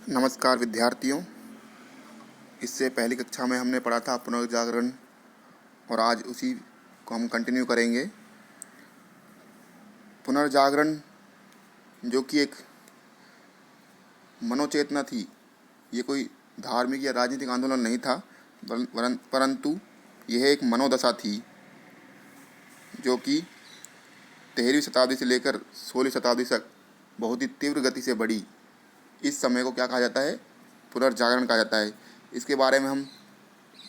नमस्कार विद्यार्थियों। इससे पहली कक्षा में हमने पढ़ा था पुनर्जागरण और आज उसी को हम कंटिन्यू करेंगे। पुनर्जागरण जो कि एक मनोचेतना थी, ये कोई धार्मिक या राजनीतिक आंदोलन नहीं था, परंतु यह एक मनोदशा थी जो कि 13वीं शताब्दी से लेकर 16वीं शताब्दी तक बहुत ही तीव्र गति से बढ़ी। इस समय को क्या कहा जाता है? पुनर्जागरण कहा जाता है। इसके बारे में हम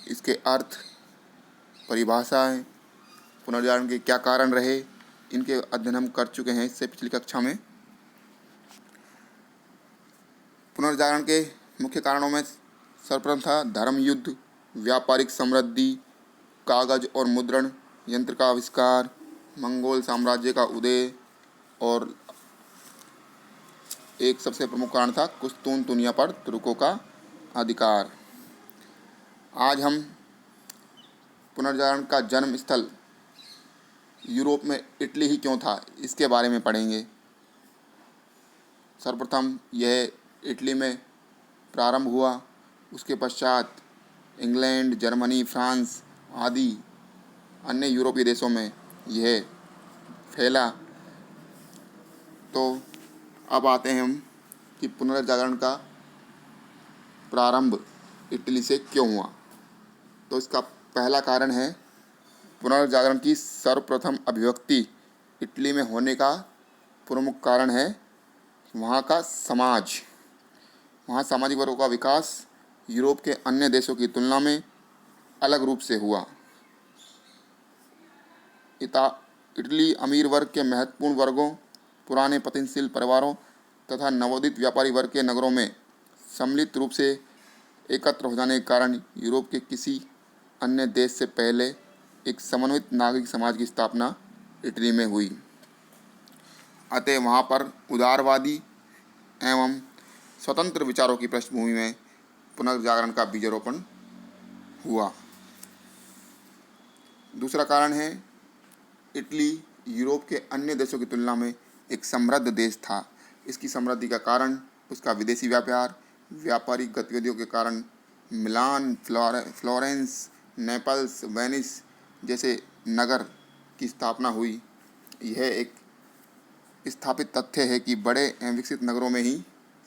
इसके अर्थ, परिभाषाएं, पुनर्जागरण के क्या कारण रहे, इनके अध्ययन हम कर चुके हैं इससे पिछली कक्षा में। पुनर्जागरण के मुख्य कारणों में सर्वप्रथम था धर्म युद्ध, व्यापारिक समृद्धि, कागज और मुद्रण यंत्र का आविष्कार, मंगोल साम्राज्य का उदय और एक सबसे प्रमुख कारण था कुस्तुनतुनिया पर तुर्कों का अधिकार। आज हम पुनर्जागरण का जन्म स्थल यूरोप में इटली ही क्यों था, इसके बारे में पढ़ेंगे। सर्वप्रथम यह इटली में प्रारंभ हुआ, उसके पश्चात इंग्लैंड, जर्मनी, फ्रांस आदि अन्य यूरोपीय देशों में यह फैला। तो अब आते हैं हम कि पुनर्जागरण का प्रारंभ इटली से क्यों हुआ। तो इसका पहला कारण है पुनर्जागरण की सर्वप्रथम अभिव्यक्ति इटली में होने का प्रमुख कारण है वहाँ का समाज। वहाँ सामाजिक वर्गों का विकास यूरोप के अन्य देशों की तुलना में अलग रूप से हुआ। इटली अमीर वर्ग के महत्वपूर्ण वर्गों, पुराने पतनशील परिवारों तथा नवोदित व्यापारी वर्ग के नगरों में सम्मिलित रूप से एकत्र हो जाने के कारण यूरोप के किसी अन्य देश से पहले एक समन्वित नागरिक समाज की स्थापना इटली में हुई। अतः वहाँ पर उदारवादी एवं स्वतंत्र विचारों की पृष्ठभूमि में पुनर्जागरण का बीजारोपण हुआ। दूसरा कारण है इटली यूरोप के अन्य देशों की तुलना में एक समृद्ध देश था। इसकी समृद्धि का कारण उसका विदेशी व्यापार, व्यापारिक गतिविधियों के कारण मिलान, फ्लोरेंस, नेपल्स, वेनिस जैसे नगर की स्थापना हुई। यह एक स्थापित तथ्य है कि बड़े एवं विकसित नगरों में ही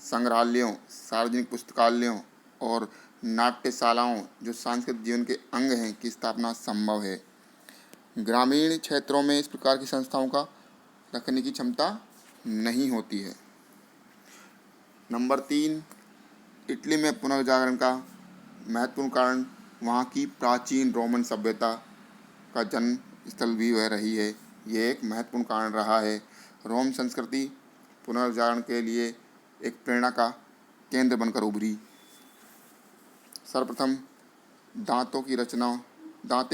संग्रहालयों, सार्वजनिक पुस्तकालयों और नाट्यशालाओं जो सांस्कृतिक जीवन के अंग हैं की स्थापना संभव है। ग्रामीण क्षेत्रों में इस प्रकार की संस्थाओं का रखने की क्षमता नहीं होती है। नंबर 3, इटली में पुनर्जागरण का महत्वपूर्ण कारण वहाँ की प्राचीन रोमन सभ्यता का जन्म स्थल भी वह रही है। ये एक महत्वपूर्ण कारण रहा है। रोम संस्कृति पुनर्जागरण के लिए एक प्रेरणा का केंद्र बनकर उभरी। सर्वप्रथम दांते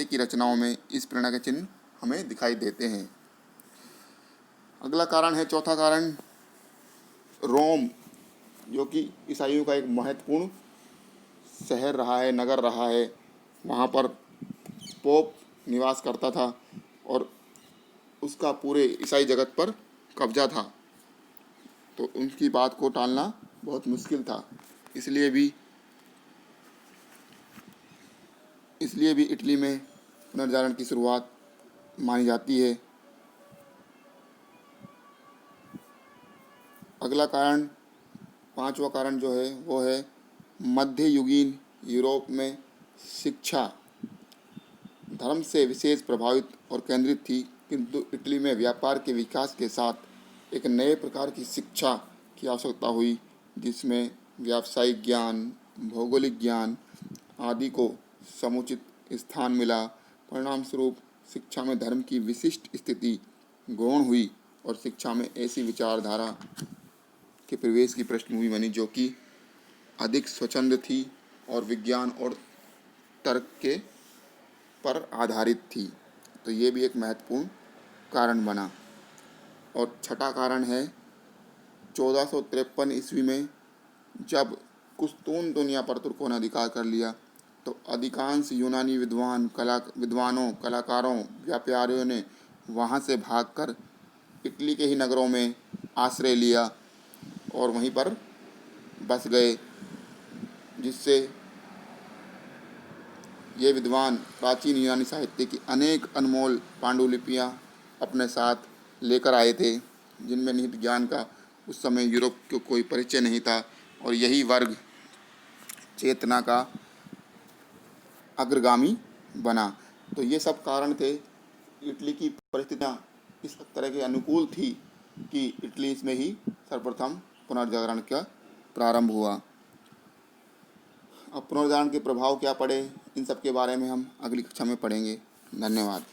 की रचनाओं में इस प्रेरणा के चिन्ह हमें दिखाई देते हैं। अगला कारण है, चौथा कारण, रोम जो कि ईसाइयों का एक महत्वपूर्ण शहर रहा है, नगर रहा है। वहाँ पर पोप निवास करता था और उसका पूरे ईसाई जगत पर कब्जा था, तो उनकी बात को टालना बहुत मुश्किल था। इसलिए भी इटली में पुनर्जागरण की शुरुआत मानी जाती है। अगला कारण, पांचवा कारण जो है वो है मध्ययुगीन यूरोप में शिक्षा धर्म से विशेष प्रभावित और केंद्रित थी, किंतु इटली में व्यापार के विकास के साथ एक नए प्रकार की शिक्षा की आवश्यकता हुई, जिसमें व्यावसायिक ज्ञान, भौगोलिक ज्ञान आदि को समुचित स्थान मिला। परिणाम स्वरूप शिक्षा में धर्म की विशिष्ट स्थिति गौण हुई और शिक्षा में ऐसी विचारधारा के प्रवेश की पृष्ठभूमि बनी जो कि अधिक स्वच्छंद थी और विज्ञान और तर्क के पर आधारित थी। तो ये भी एक महत्वपूर्ण कारण बना। और छठा कारण है 1453 ईस्वी में जब कुस्तुनतुनिया पर तुर्कों ने अधिकार कर लिया, तो अधिकांश यूनानी विद्वानों, कलाकारों, व्यापारियों ने वहाँ से भागकर इटली के ही नगरों में आश्रय लिया और वहीं पर बस गए, जिससे ये विद्वान प्राचीन यूनानी साहित्य की अनेक अनमोल पांडुलिपियाँ अपने साथ लेकर आए थे, जिनमें निहित ज्ञान का उस समय यूरोप को कोई परिचय नहीं था। और यही वर्ग चेतना का अग्रगामी बना। तो ये सब कारण थे। इटली की परिस्थितियाँ इस तरह के अनुकूल थी कि इटली में ही सर्वप्रथम पुनर्जागरण का प्रारंभ हुआ। अब पुनर्जागरण के प्रभाव क्या पड़े, इन सब के बारे में हम अगली कक्षा में पढ़ेंगे। धन्यवाद।